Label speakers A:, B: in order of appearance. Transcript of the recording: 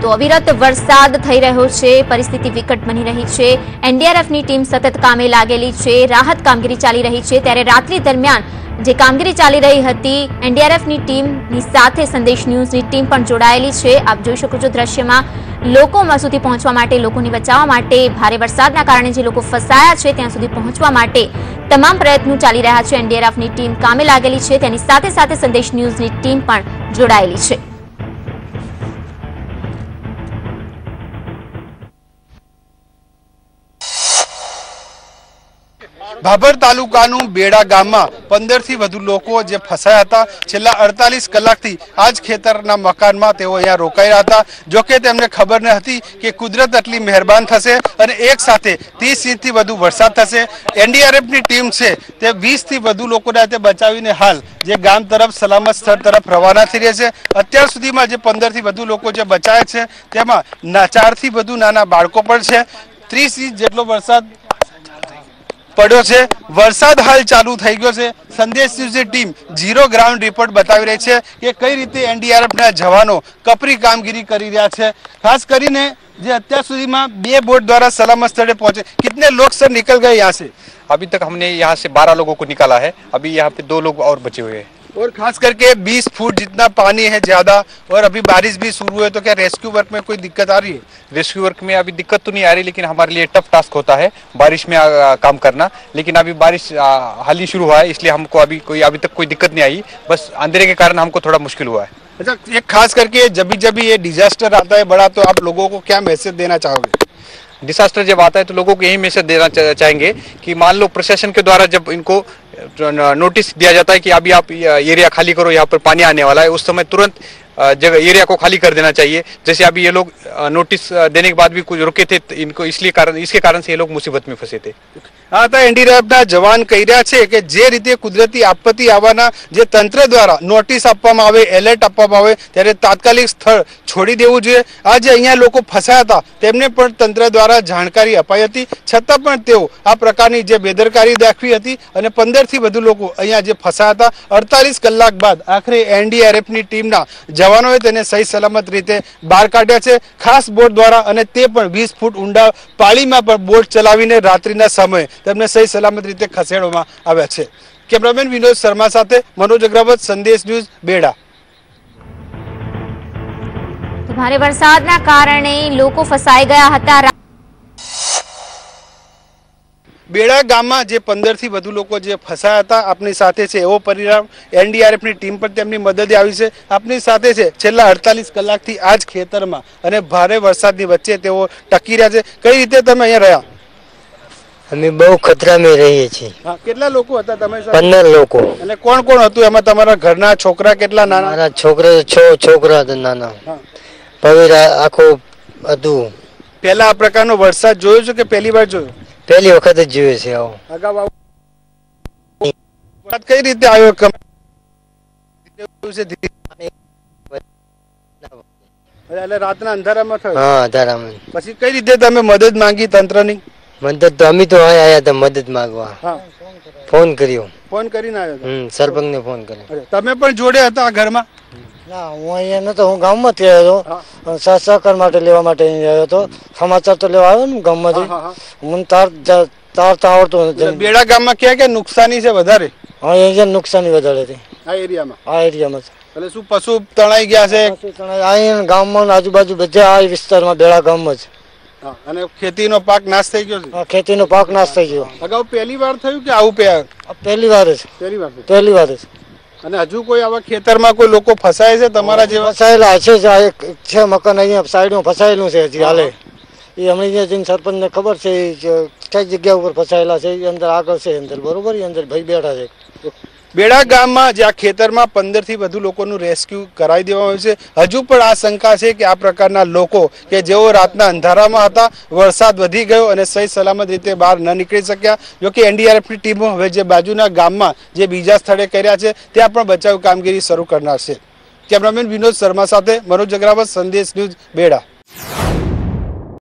A: તો અવિરત વરસાદ થઈ રહ્યો છે, પરિસ્થિતિ વિકટ બની રહી છે। એનડીઆરએફની ટીમ સતત કામે લાગેલી છે, રાહત કામગીરી ચાલી રહી છે। ત્યારે રાત્રિ દરમિયાન જે કામગીરી ચાલી રહી હતી, એનડીઆરએફની ટીમની સાથે સંદેશ ન્યૂઝની ટીમ પણ જોડાયેલી છે। આપ જોઈ શકો છો દ્રશ્યમાં લોકોમાં સુધી પહોંચવા માટે, લોકોને બચાવવા માટે, ભારે વરસાદના કારણે જે લોકો ફસાયા છે ત્યાં સુધી પહોંચવા માટે તમામ પ્રયત્નો ચાલી રહ્યા છે। એનડીઆરએફની ટીમ કામે લાગેલી છે, તેની સાથે સાથે સંદેશ ન્યૂઝની ટીમ પણ જોડાયેલી છે।
B: ભાભર તાલુકાનું બેડા ગામમાં 15 થી વધુ લોકો જે ફસાયા હતા, છેલ્લા 48 કલાકથી આજ ખેતરના મકાનમાં તેઓ અહીંયા રોકાયા હતા। જોકે તેમને ખબર ન હતી કે કુદરત આટલી મહેરબાન થશે અને એક સાથે 30 ઇંચથી વધુ વરસાદ થશે। એનડીઆરએફની ટીમ છે તે 20 થી વધુ લોકોને તે બચાવીને હાલ જે ગામ તરફ સલામત સ્થળ તરફ રવાના થઈ રહ્યા છે। અત્યાર સુધીમાં જે 15 થી વધુ લોકો જે બચાયા છે તેમાં 4 થી વધુ નાના બાળકો પણ છે। 30 ઇંચ જેટલો વરસાદ પડ્યો છે। વરસાદ હાલ ચાલુ થઈ ગયો છે। સંદેશ ન્યૂઝની ટીમ ઝીરો ગ્રાઉન્ડ રિપોર્ટ બતાવી રહી છે કે કઈ રીતે એનડીઆરએફના જવાનો કપરી કામગીરી કરી રહ્યા છે। ખાસ કરીને જે અત્યાર સુધીમાં 2 બોટ દ્વારા સલામત સ્થળે પહોંચે। कितने लोग सर निकल गए यहाँ से?
C: अभी तक हमने यहाँ से 12 लोगों को निकाला है। अभी यहाँ पे 2 लोग और बचे हुए हैं।
B: और खास करके 20 फुट जितना पानी है ज्यादा, और अभी बारिश भी शुरू है, तो क्या रेस्क्यू वर्क में कोई दिक्कत आ रही है?
C: रेस्क्यू वर्क में अभी दिक्कत तो नहीं आ रही, लेकिन हमारे लिए टफ टास्क होता है बारिश में काम करना। लेकिन अभी बारिश हाल ही शुरू हुआ है, इसलिए हमको अभी तक कोई दिक्कत नहीं आई। बस अंधेरे के कारण हमको थोड़ा मुश्किल हुआ है।
B: अच्छा, एक खास करके जब भी ये डिजास्टर आता है बड़ा, तो आप लोगों को क्या मैसेज देना चाहोगे?
C: डिजास्टर जब आता है तो लोगों को यही मैसेज देना चाहेंगे कि मान लो प्रशासन के द्वारा जब इनको नोटिस दिया जाता है कि अभी आप एरिया खाली करो, यहाँ पर पानी आने वाला है, उस समय तुरंत जगह एरिया को खाली कर देना चाहिए। जैसे अभी ये लोग नोटिस देने के बाद भी कुछ रुके थे, इनको इसके कारण से ये लोग मुसीबत में फंसे थे।
B: हाँ, तो एनडीआरएफના જવાન કહી રહ્યા છે કે જે રીતે કુદરતી આપત્તિ આવવાના જે તંત્ર દ્વારા નોટિસ આપવામાં આવે, એલર્ટ આપવામાં આવે, ત્યારે તાત્કાલિક સ્થળ છોડી દેવું જોઈએ। આજે અહીંયા લોકો ફસાયા હતા તેમને પણ તંત્ર દ્વારા જાણકારી અપાઈ હતી, છતાં પણ તેઓ આ પ્રકારની જે બેદરકારી દાખવી હતી અને 15 થી વધુ લોકો અહીંયા જે ફસાયા હતા। 48 કલાક બાદ આખરે એનડીઆરએફની ટીમના જવાનોએ તેને સહી સલામત રીતે બહાર કાઢ્યા છે, ખાસ બોટ દ્વારા, અને તે પણ 20 ફૂટ ઊંડા પાણીમાં પણ બોટ ચલાવીને રાત્રિના સમયે તેમને સહી સલામત રીતે ખસેડવામાં આવ્યા છે। કેમેરામેન વિનોદ શર્મા સાથે મનોજ અગ્રવાલ, સંદેશ ન્યૂઝ, બેડા।
A: ભારે વરસાદના કારણે લોકો ફસાઈ ગયા હતા।
B: બેડા ગામમાં જે 15 થી વધુ લોકો જે ફસાયા હતા આપની સાથે છે એવો પરિણામ એનડીઆરએફની ટીમ પર તેમની મદદે આવી છે। આપની સાથે છે છેલ્લા 48 કલાકથી આજ ખેતરમાં અને ભારે વરસાદની વચ્ચે તેઓ ટકી રહ્યા છે। કઈ રીતે તમે અહીંયા રહ્યા?
D: અમે બહુ ખતરામાં રહીએ છીએ।
B: હા, કેટલા લોકો હતા તમે?
D: 15 લોકો।
B: અને કોણ કોણ હતું એમાં? તમારા ઘરના છોકરા કેટલા નાના?
D: મારા છોકરા 6 છોકરા હતા નાના। પવિત્ર આખો હતું।
B: પહેલા આ પ્રકારનો વરસાદ જોયો છે કે પહેલી વાર જોયો?
D: પહેલી વખત જ જોયો છે આવો।
B: અગાઉ વાત કઈ રીતે આવ્યો? એટલે રાતના અંધારામાં થયો?
D: હા, અંધારામાં।
B: પછી કઈ રીતે તમે મદદ માંગી તંત્રની?
D: મદદ તો અમે તો આયા હતા મદદ માંગવા।
B: હા,
D: ફોન કર્યો।
B: ફોન કરીને આવ્યો?
D: સરપંચને ફોન કર્યો।
B: તમે પણ જોડે હતા આ ઘરમાં?
D: ના, હું અહીંયા નતો, હું ગામમાંથી આવ્યો હતો, સાથ સહકાર માટે લેવા માટે આવ્યો હતો। સમાચાર તો લેવા આવ્યો ને ગામમાંથી। મને તારતા આવડતું નથી।
B: બેડા ગામમાં ક્યાં ક્યાં નુકસાની છે વધારે?
D: હા, અહીંયા નુકસાની વધારે હતી
B: આ એરિયામાં।
D: આ એરિયામાં
B: એટલે શું પશુ તણાઈ ગયા છે?
D: અહીંયા ગામમાં આજુબાજુ બધા આ વિસ્તારમાં બેડા ગામમાં જ।
B: અને ખેતીનો પાક નાશ થઈ ગયો છે?
D: ખેતીનો પાક નાશ થઈ ગયો।
B: અગાઉ પહેલી વાર થયું કે આવું?
D: પહેલી વાર જ। પહેલી વાર જ।
B: અને હજુ કોઈ આવા ખેતરમાં કોઈ લોકો ફસાય છે તમારા જેવા?
D: ફસાયેલા છે મકાન અહીંયા સાઈડમાં ફસાયેલું છે હજી હાલે। એ હમણાં જઈને સરપંચને ખબર છે કઈ જગ્યા ઉપર ફસાયેલા છે, એ અંદર આગળ છે અંદર, બરોબર, એ અંદર ભાઈ બેઠા છે।
B: બેડા ગામમાં જે આ ખેતરમાં 15 થી વધુ લોકોનું રેસ્ક્યુ કરાવી દેવામાં આવ્યું છે। હજુ પણ આ શંકા છે કે આ પ્રકારના લોકો કે જેઓ રાતના અંધારામાં હતા, વરસાદ વધી ગયો અને સહી સલામત રીતે બહાર ન નીકળી શક્યા। જોકે એનડીઆરએફની ટીમો હવે જે બાજુના ગામમાં જે બીજા સ્થળે કર્યા છે ત્યાં પણ બચાવ કામગીરી શરૂ કરનાર છે। કેમેરામેન વિનોદ શર્મા સાથે મનોજ અગ્રવાલ, સંદેશ ન્યૂઝ, બેડા।